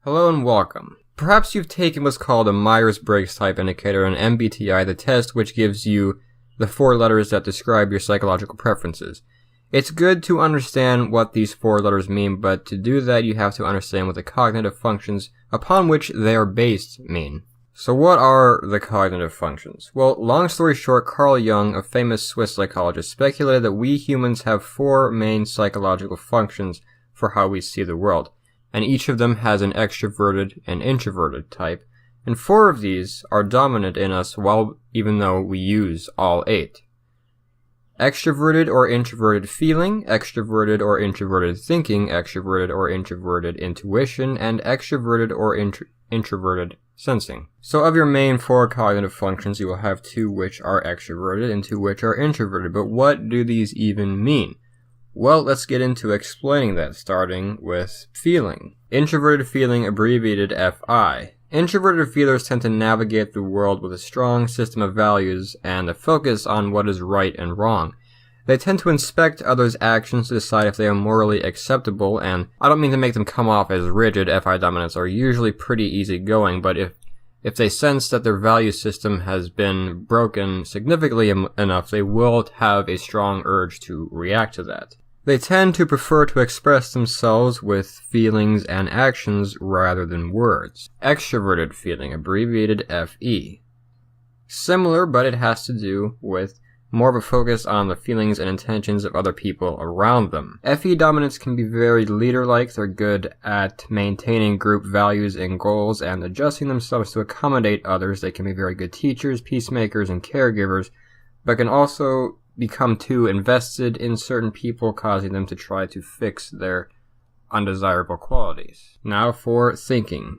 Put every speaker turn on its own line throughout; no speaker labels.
Hello and welcome. Perhaps you've taken what's called a Myers-Briggs type indicator, an MBTI, the test which gives you the 4 letters that describe your psychological preferences. It's good to understand what these 4 letters mean, but to do that you have to understand what the cognitive functions upon which they are based mean. So what are the cognitive functions? Well, long story short, Carl Jung, a famous Swiss psychologist, speculated that we humans have 4 main psychological functions for how we see the world, and each of them has an extroverted and introverted type, and 4 of these are dominant in us even though we use all 8. Extroverted or introverted feeling, extroverted or introverted thinking, extroverted or introverted intuition, and extroverted or introverted sensing. So of your main 4 cognitive functions, you will have 2 which are extroverted and 2 which are introverted. But what do these even mean? Well, let's get into explaining that, starting with feeling. Introverted feeling, abbreviated FI. Introverted feelers tend to navigate the world with a strong system of values and a focus on what is right and wrong. They tend to inspect others' actions to decide if they are morally acceptable, and I don't mean to make them come off as rigid. FI dominants are usually pretty easygoing, but if they sense that their value system has been broken significantly enough, they will have a strong urge to react to that. They tend to prefer to express themselves with feelings and actions rather than words. Extroverted feeling, abbreviated FE. Similar, but it has to do with more of a focus on the feelings and intentions of other people around them. FE dominants can be very leader-like. They're good at maintaining group values and goals and adjusting themselves to accommodate others. They can be very good teachers, peacemakers, and caregivers, but can also become too invested in certain people, causing them to try to fix their undesirable qualities. Now for thinking.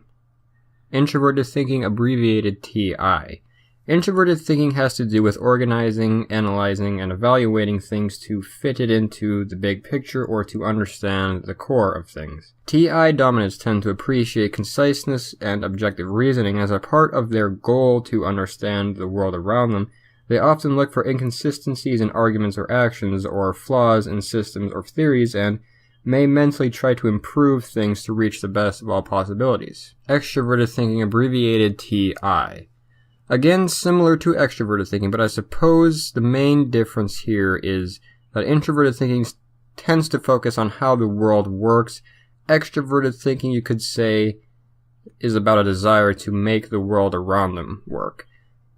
Introverted thinking, abbreviated TI. Introverted thinking has to do with organizing, analyzing, and evaluating things to fit it into the big picture or to understand the core of things. TI dominants tend to appreciate conciseness and objective reasoning as a part of their goal to understand the world around them. They often look for inconsistencies in arguments or actions, or flaws in systems or theories, and may mentally try to improve things to reach the best of all possibilities. Extroverted thinking, abbreviated TI. Again, similar to extroverted thinking, but I suppose the main difference here is that introverted thinking tends to focus on how the world works. Extroverted thinking, you could say, is about a desire to make the world around them work.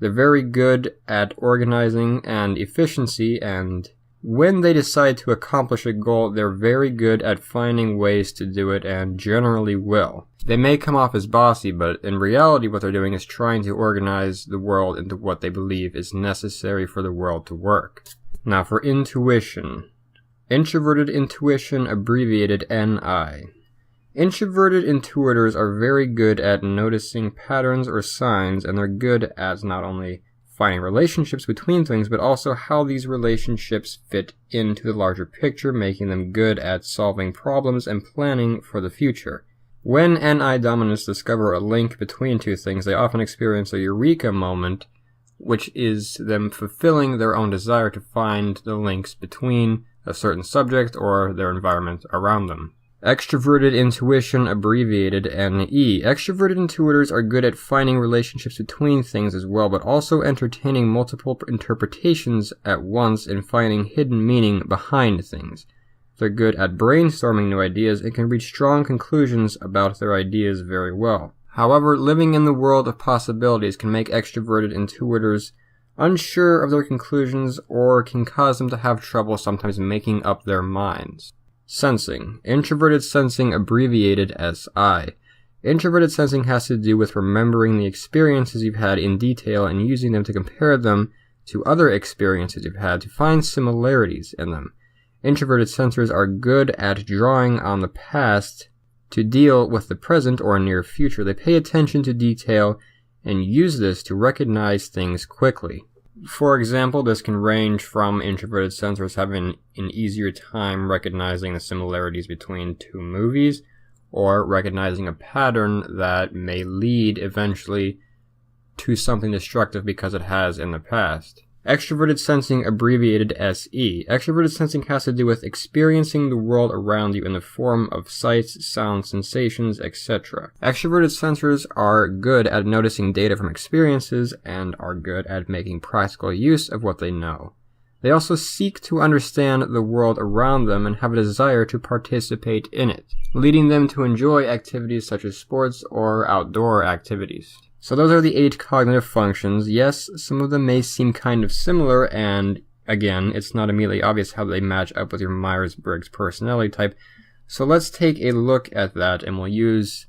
They're very good at organizing and efficiency, and when they decide to accomplish a goal, they're very good at finding ways to do it and generally will. They may come off as bossy, but in reality what they're doing is trying to organize the world into what they believe is necessary for the world to work. Now for intuition. Introverted intuition, abbreviated NI. Introverted intuitors are very good at noticing patterns or signs, and they're good at not only finding relationships between things, but also how these relationships fit into the larger picture, making them good at solving problems and planning for the future. When NI dominants discover a link between 2 things, they often experience a eureka moment, which is them fulfilling their own desire to find the links between a certain subject or their environment around them. Extroverted intuition, abbreviated NE. Extroverted intuitors are good at finding relationships between things as well, but also entertaining multiple interpretations at once and finding hidden meaning behind things. They're good at brainstorming new ideas and can reach strong conclusions about their ideas very well. However, living in the world of possibilities can make extroverted intuitors unsure of their conclusions or can cause them to have trouble sometimes making up their minds. Sensing. Introverted sensing, abbreviated SI. Introverted sensing has to do with remembering the experiences you've had in detail and using them to compare them to other experiences you've had to find similarities in them. Introverted sensors are good at drawing on the past to deal with the present or near future. They pay attention to detail and use this to recognize things quickly. For example, this can range from introverted sensors having an easier time recognizing the similarities between 2 movies, or recognizing a pattern that may lead eventually to something destructive because it has in the past. Extroverted sensing, abbreviated SE. Extroverted sensing has to do with experiencing the world around you in the form of sights, sounds, sensations, etc. Extroverted sensors are good at noticing data from experiences and are good at making practical use of what they know. They also seek to understand the world around them and have a desire to participate in it, leading them to enjoy activities such as sports or outdoor activities. So those are the 8 cognitive functions. Yes, some of them may seem kind of similar, and again, it's not immediately obvious how they match up with your Myers-Briggs personality type. So let's take a look at that, and we'll use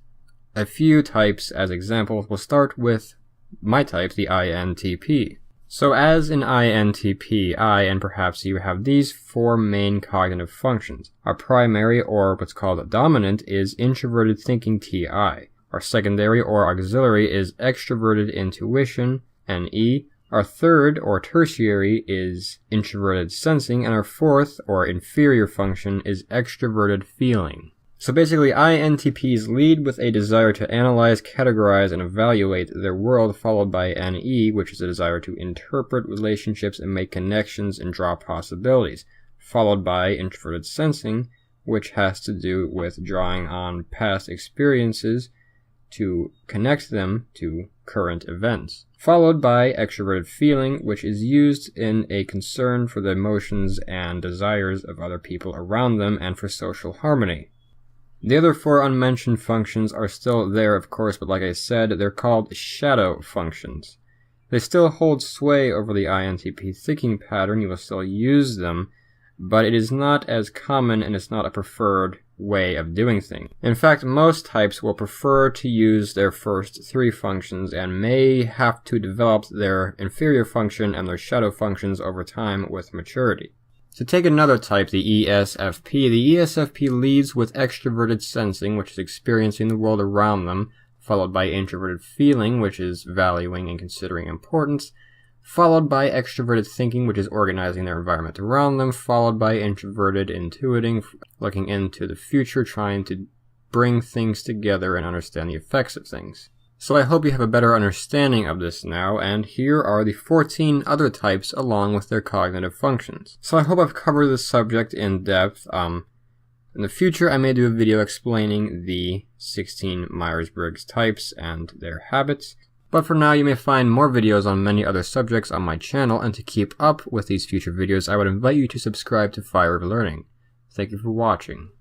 a few types as examples. We'll start with my type, the INTP. So as an INTP, and perhaps you have these 4 main cognitive functions. Our primary, or what's called a dominant, is introverted thinking, TI. Our secondary or auxiliary is extroverted intuition, NE. Our third or tertiary is introverted sensing, and our fourth or inferior function is extroverted feeling. So basically, INTPs lead with a desire to analyze, categorize, and evaluate their world, followed by NE, which is a desire to interpret relationships and make connections and draw possibilities, followed by introverted sensing, which has to do with drawing on past experiences to connect them to current events, followed by extroverted feeling, which is used in a concern for the emotions and desires of other people around them and for social harmony. The other 4 unmentioned functions are still there, of course, but like I said, they're called shadow functions. They still hold sway over the INTP thinking pattern. You will still use them, but it is not as common and it's not a preferred way of doing things. In fact, most types will prefer to use their first 3 functions and may have to develop their inferior function and their shadow functions over time with maturity. To take another type, the ESFP leads with extroverted sensing, which is experiencing the world around them, followed by introverted feeling, which is valuing and considering importance, followed by extroverted thinking, which is organizing their environment around them, followed by introverted intuiting, looking into the future, trying to bring things together and understand the effects of things. So I hope you have a better understanding of this now, and here are the 14 other types along with their cognitive functions. So I hope I've covered this subject in depth. In the future, I may do a video explaining the 16 Myers-Briggs types and their habits. But for now, you may find more videos on many other subjects on my channel, and to keep up with these future videos, I would invite you to subscribe to Fire of Learning. Thank you for watching.